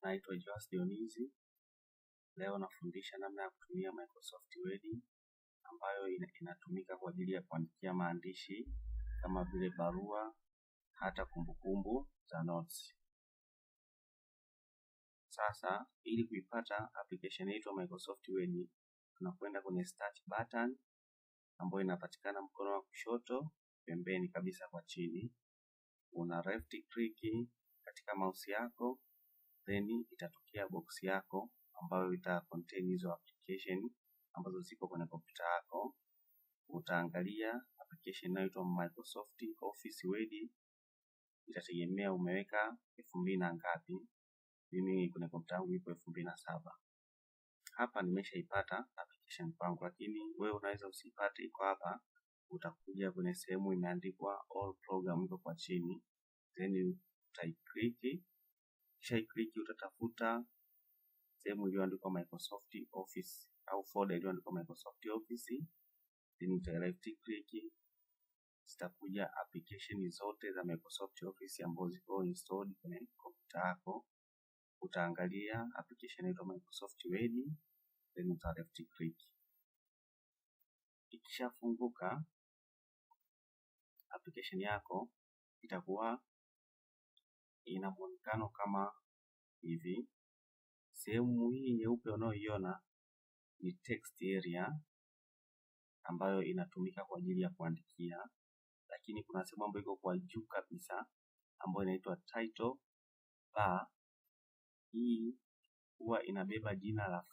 Naitwa Joas Dionizi. Leo nafundisha namna ya kutumia Microsoft Word ambayo inatumika kwa ajili ya kuandikia maandishi kama vile barua, hata kumbukumbu za notes. Sasa ili kuipata application yetu Microsoft Word, tunakwenda kwenye start button ambayo inapatikana mkono wa kushoto pembeni kabisa kwa chini. Una left click katika mouse yako, then itatokea box yako ambayo ita contain hizo application ambazo ziko kwenye kompyuta yako. Utaangalia application inayoitwa Microsoft Office Word, itategemea umeweka 2000 na ngapi. Mimi kwenye kompyuta yangu ipo 2007. Hapa nimeshaipata application kwangu, lakini wewe unaweza usipate. Iko hapa, utakuja kwenye sehemu imeandikwa all program iko kwa chini, then utaiclick. Kisha click utatafuta sehemu iliyoandikwa Microsoft Office au folder iliyoandikwa Microsoft Office, then uta right click. Zitakuja application zote za Microsoft Office ambazo ziko installed kwenye kompyuta yako. Utaangalia application inaitwa Microsoft Word, then uta left click. Ikishafunguka application yako itakuwa ina muonekano kama hivi. Sehemu hii nyeupe unayoiona ni text area ambayo inatumika kwa ajili ya kuandikia, lakini kuna sehemu ambayo iko kwa juu kabisa ambayo inaitwa title bar. Hii huwa inabeba jina la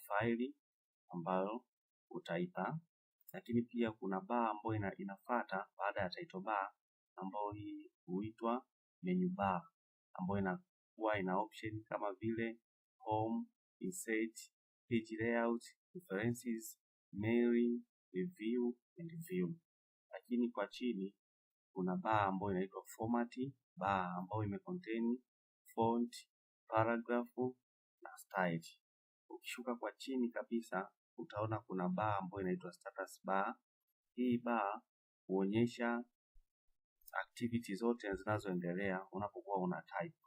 faili ambayo utaipa, lakini pia kuna bar ambayo inafuata baada ya title bar ambayo hii huitwa menu bar, ambayo inakuwa ina option kama vile home, insert, page layout, preferences, mail, review and view. Lakini kwa chini kuna bar ambayo inaitwa format bar ambayo imecontain font, paragraph na style. Ukishuka kwa chini kabisa utaona kuna bar ambayo inaitwa status bar. Hii bar huonyesha activity zote zinazoendelea unapokuwa una type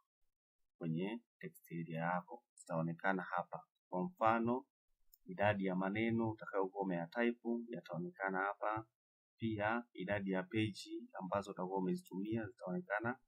kwenye text area yako, zitaonekana hapa. Kwa mfano, idadi ya maneno utakayokuwa umeyatype yataonekana hapa. Pia idadi ya page ambazo utakuwa umezitumia zitaonekana